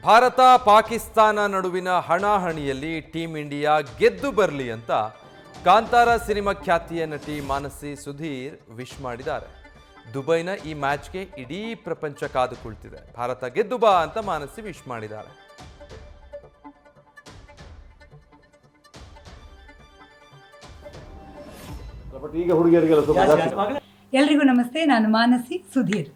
ಭಾರತ ಪಾಕಿಸ್ತಾನ ನಡುವಿನ ಹಣಾಹಣಿಯಲ್ಲಿ team India ಗೆದ್ದು ಬರಲಿ ಅಂತ ಕಾಂತಾರ ಸಿನಿಮಾ ಖ್ಯಾತಿಯ ನಟಿ ಮಾನಸಿ ಸುಧೀರ್ ವಿಶ್ ಮಾಡಿದ್ದಾರೆ. ದುಬೈನ ಈ ಮ್ಯಾಚ್ಗೆ ಇಡೀ ಪ್ರಪಂಚ ಕಾದು ಕುಳಿತಿದೆ. ಭಾರತ ಗೆದ್ದು ಬಾ ಅಂತ ಮಾನಸಿ ವಿಶ್ ಮಾಡಿದ್ದಾರೆ. ಎಲ್ರಿಗೂ ನಮಸ್ತೆ. ನಾನು ಮಾನಸಿ ಸುಧೀರ್.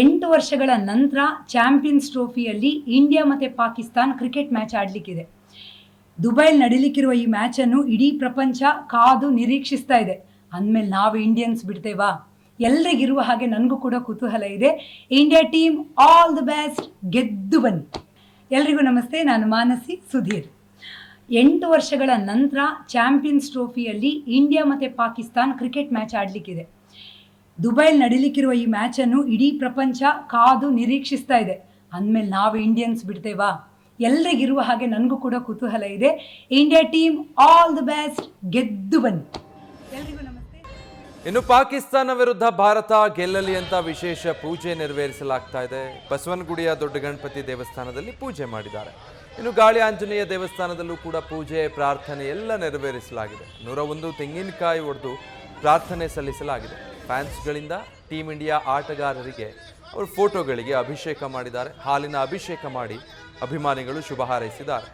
8 ವರ್ಷಗಳ ನಂತರ ಚಾಂಪಿಯನ್ಸ್ ಟ್ರೋಫಿಯಲ್ಲಿ ಇಂಡಿಯಾ ಮತ್ತು ಪಾಕಿಸ್ತಾನ ಕ್ರಿಕೆಟ್ ಮ್ಯಾಚ್ ಆಡಲಿಕ್ಕಿದೆ. ದುಬೈಲಿ ನಡೀಲಿಕ್ಕಿರುವ ಈ ಮ್ಯಾಚನ್ನು ಇಡೀ ಪ್ರಪಂಚ ಕಾದು ನಿರೀಕ್ಷಿಸ್ತಾ ಇದೆ. ಅಂದಮೇಲೆ ನಾವು ಇಂಡಿಯನ್ಸ್ ಬಿಡ್ತೇವಾ? ಎಲ್ರಿಗಿರುವ ಹಾಗೆ ನನಗೂ ಕೂಡ ಕುತೂಹಲ ಇದೆ. India team all the best, ಗೆದ್ದು ಬನ್ನಿ. ಎಲ್ರಿಗೂ ನಮಸ್ತೆ. ನಾನು ಮಾನಸಿ ಸುಧೀರ್. 8 ವರ್ಷಗಳ ನಂತರ ಚಾಂಪಿಯನ್ಸ್ ಟ್ರೋಫಿಯಲ್ಲಿ ಇಂಡಿಯಾ ಮತ್ತು ಪಾಕಿಸ್ತಾನ ಕ್ರಿಕೆಟ್ ಮ್ಯಾಚ್ ಆಡಲಿಕ್ಕಿದೆ. ದುಬೈಲಿ ನಡೀಲಿಕ್ಕಿರುವ ಈ ಮ್ಯಾಚನ್ನು ಇಡೀ ಪ್ರಪಂಚ ಕಾದು ನಿರೀಕ್ಷಿಸ್ತಾ ಇದೆ. ಅಂದಮೇಲೆ ನಾವು ಇಂಡಿಯನ್ಸ್ ಬಿಡ್ತೇವಾ? ಎಲ್ರಿಗಿರುವ ಹಾಗೆ ನನಗೂ ಕೂಡ ಕುತೂಹಲ ಇದೆ. India team all the best, ಗೆದ್ದು ಬನ್ನಿ. ಎಲ್ರಿಗೂ ನಮಸ್ತೆ. ಇನ್ನು ಪಾಕಿಸ್ತಾನ ವಿರುದ್ಧ ಭಾರತ ಗೆಲ್ಲಲಿ ಅಂತ ವಿಶೇಷ ಪೂಜೆ ನೆರವೇರಿಸಲಾಗ್ತಾ ಇದೆ. ಬಸವನಗುಡಿಯ ದೊಡ್ಡ ಗಣಪತಿ ದೇವಸ್ಥಾನದಲ್ಲಿ ಪೂಜೆ ಮಾಡಿದ್ದಾರೆ. ಇನ್ನು ಗಾಳಿ ಆಂಜನೇಯ ದೇವಸ್ಥಾನದಲ್ಲೂ ಕೂಡ ಪೂಜೆ ಪ್ರಾರ್ಥನೆ ಎಲ್ಲ ನೆರವೇರಿಸಲಾಗಿದೆ. 101 ತೆಂಗಿನಕಾಯಿ ಒಡೆದು ಪ್ರಾರ್ಥನೆ ಸಲ್ಲಿಸಲಾಗಿದೆ. ಫ್ಯಾನ್ಸ್ಗಳಿಂದ ಟೀಮ್ ಇಂಡಿಯಾ ಆಟಗಾರರಿಗೆ ಅವರ ಫೋಟೋಗಳಿಗೆ ಅಭಿಷೇಕ ಮಾಡಿದ್ದಾರೆ. ಹಾಲಿನ ಅಭಿಷೇಕ ಮಾಡಿ ಅಭಿಮಾನಿಗಳು ಶುಭ ಹಾರೈಸಿದ್ದಾರೆ.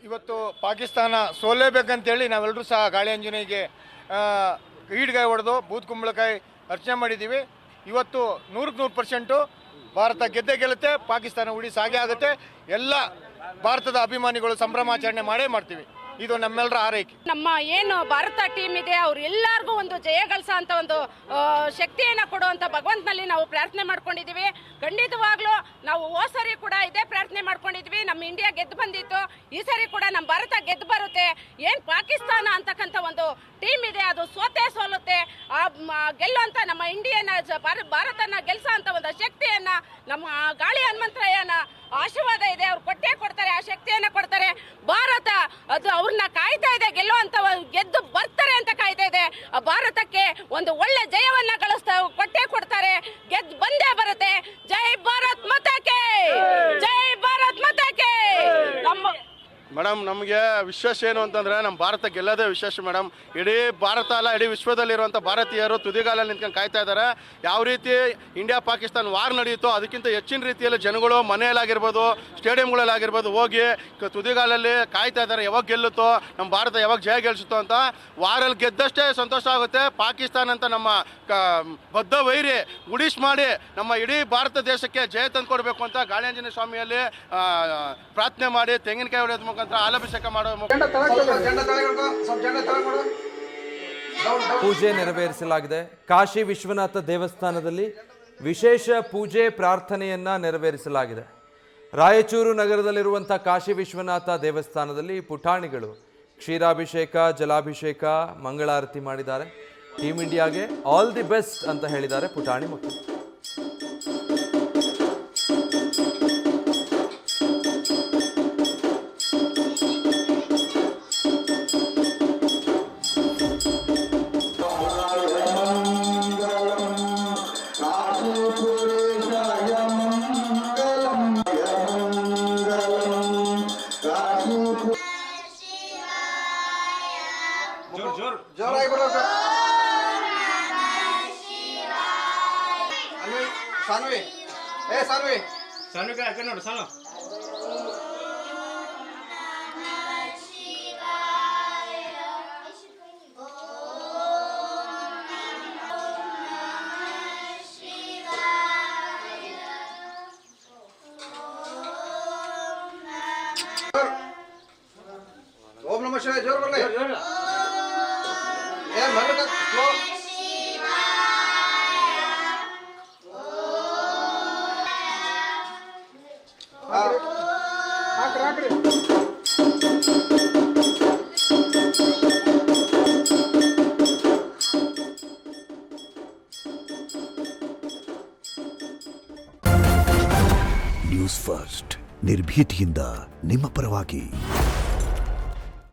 ಇವತ್ತು ಪಾಕಿಸ್ತಾನ ಸೋಲೇಬೇಕಂತೇಳಿ ನಾವೆಲ್ಲರೂ ಸಹ ಗಾಳಿ ಆಂಜನೇಯಗೆ ಈಡ್ಗಾಯಿ ಹೊಡೆದು ಬೂತ್ ಕುಂಬಳಕಾಯಿ ಅರ್ಚನೆ ಮಾಡಿದ್ದೀವಿ. ಇವತ್ತು 100% ಭಾರತ ಗೆದ್ದೇ ಗೆಲ್ಲುತ್ತೆ, ಪಾಕಿಸ್ತಾನ ಉಡಿ ಸಾಗೆ ಆಗುತ್ತೆ. ಎಲ್ಲ ಭಾರತದ ಅಭಿಮಾನಿಗಳು ಸಂಭ್ರಮಾಚರಣೆ ಮಾಡೇ ಮಾಡ್ತೀವಿ. ಇದು ನಮ್ಮೆಲ್ಲರ ಆರೈಕೆ. ನಮ್ಮ ಏನು ಭಾರತ ಟೀಮ್ ಇದೆ ಅವ್ರೆಲ್ಲರಿಗೂ ಒಂದು ಜಯಗಳಿಸೋ ಅಂತ ಒಂದು ಶಕ್ತಿಯನ್ನು ಕೊಡುವಂಥ ಭಗವಂತನಲ್ಲಿ ನಾವು ಪ್ರಾರ್ಥನೆ ಮಾಡ್ಕೊಂಡಿದ್ದೀವಿ. ಖಂಡಿತವಾಗ್ಲೂ ನಾವು ಹೋದ ಸರಿ ಕೂಡ ಇದೇ ಪ್ರಾರ್ಥನೆ ಮಾಡ್ಕೊಂಡಿದ್ವಿ. ನಮ್ಮ ಇಂಡಿಯಾ ಗೆದ್ದು ಬಂದಿತ್ತು. ಈ ಸರಿ ಕೂಡ ನಮ್ಮ ಭಾರತ ಗೆದ್ದು ಬರುತ್ತೆ. ಏನು ಪಾಕಿಸ್ತಾನ ಅಂತಕ್ಕಂಥ ಒಂದು ಟೀಮ್ ಇದೆ ಅದು ಸೋಲುತ್ತೆ. ಗೆಲ್ಲುವಂಥ ನಮ್ಮ ಇಂಡಿಯನ್ ಭಾರತನ ಗೆಲ್ಸೋ ಅಂತ ಒಂದು ಶಕ್ತಿಯನ್ನ ನಮ್ಮ ಗಾಳಿ ಹನುಮಂತರಾಯನ ಆಶೀರ್ವಾದ ಇದೆ. ಅವ್ರು ಕೊಟ್ಟೇ ಕೊಡ್ತಾರೆ, ಆ ಶಕ್ತಿಯನ್ನ ಕೊಡ್ತಾರೆ. ಭಾರತ ಅದು ಅವ್ರನ್ನ ಕಾಯ್ತಾ ಇದೆ, ಗೆದ್ದು ಬರ್ತಾರೆ ಅಂತ ಕಾಯ್ತಾ ಇದೆ. ಭಾರತಕ್ಕೆ ಒಂದು ಒಳ್ಳೆ ಜಯವನ್ನ ಕೊಟ್ಟೇ ಕೊಡ್ತಾರೆ, ಗೆದ್ದು ಬಂದೇ ಬರುತ್ತೆ. ಜೈ ಭಾರತ್ ಮಾತಾಕೆ, ಜೈ ಭಾರತ್ ಮಾತಾಕೆ. ಮೇಡಮ್, ನಮಗೆ ವಿಶ್ವಾಸ ಏನು ಅಂತಂದರೆ ನಮ್ಮ ಭಾರತ ಗೆಲ್ಲೋದೇ ವಿಶೇಷ ಮೇಡಮ್. ಇಡೀ ಭಾರತ ಅಲ್ಲ, ಇಡೀ ವಿಶ್ವದಲ್ಲಿರುವಂಥ ಭಾರತೀಯರು ತುದಿಗಾಲಲ್ಲಿ ನಿಂತ್ಕೊಂಡು ಕಾಯ್ತಾ ಇದ್ದಾರೆ. ಯಾವ ರೀತಿ ಇಂಡಿಯಾ ಪಾಕಿಸ್ತಾನ ವಾರ್ ನಡೆಯುತ್ತೋ ಅದಕ್ಕಿಂತ ಹೆಚ್ಚಿನ ರೀತಿಯಲ್ಲಿ ಜನಗಳು ಮನೆಯಲ್ಲಾಗಿರ್ಬೋದು, ಸ್ಟೇಡಿಯಂಗಳಲ್ಲಾಗಿರ್ಬೋದು ಹೋಗಿ ತುದಿಗಾಲಲ್ಲಿ ಕಾಯ್ತಾ ಇದ್ದಾರೆ. ಯಾವಾಗ ಗೆಲ್ಲುತ್ತೋ ನಮ್ಮ ಭಾರತ, ಯಾವಾಗ ಜಯ ಗೆಲ್ಲಿಸುತ್ತೋ ಅಂತ. ವಾರಲ್ಲಿ ಗೆದ್ದಷ್ಟೇ ಸಂತೋಷ ಆಗುತ್ತೆ. ಪಾಕಿಸ್ತಾನ ಅಂತ ನಮ್ಮ ಬದ್ಧ ವೈರಿ ಉಡಿಸ್ ಮಾಡಿ ನಮ್ಮ ಇಡೀ ಭಾರತ ದೇಶಕ್ಕೆ ಜಯ ತಂದುಕೊಡ್ಬೇಕು ಅಂತ ಗಾಳಿ ಆಂಜನೇಯ ಸ್ವಾಮಿಯಲ್ಲಿ ಪ್ರಾರ್ಥನೆ ಮಾಡಿ ತೆಂಗಿನಕಾಯಿ ಹೊಡೆಯೋದು ಮುಖಾಂತರ ಹಾಲಭಿಷೇಕ ಮಾಡೋ ಪೂಜೆ ನೆರವೇರಿಸಲಾಗಿದೆ. ಕಾಶಿ ವಿಶ್ವನಾಥ ದೇವಸ್ಥಾನದಲ್ಲಿ ವಿಶೇಷ ಪೂಜೆ ಪ್ರಾರ್ಥನೆಯನ್ನ ನೆರವೇರಿಸಲಾಗಿದೆ. ರಾಯಚೂರು ನಗರದಲ್ಲಿರುವಂಥ ಕಾಶಿ ವಿಶ್ವನಾಥ ದೇವಸ್ಥಾನದಲ್ಲಿ ಪುಟಾಣಿಗಳು ಕ್ಷೀರಾಭಿಷೇಕ, ಜಲಾಭಿಷೇಕ, ಮಂಗಳಾರತಿ ಮಾಡಿದ್ದಾರೆ. ಟೀಮ್ ಇಂಡಿಯಾಗೆ ಆಲ್ ದಿ ಬೆಸ್ಟ್ ಅಂತ ಹೇಳಿದ್ದಾರೆ ಪುಟಾಣಿ ಮಕ್ಕಳು. ಸಾನ್ವಿ ಕೈ ಹಾಕಿ ನೋಡು ಸಾನು. ಓಂ ನಮಃ ಶಿವಾಯ. ಜೋರು ಬರಲಿ. ನ್ಯೂಸ್ ಫಸ್ಟ್ ನಿರ್ಭೀತಿಯಿಂದ ನಿಮ್ಮ ಪರವಾಗಿ.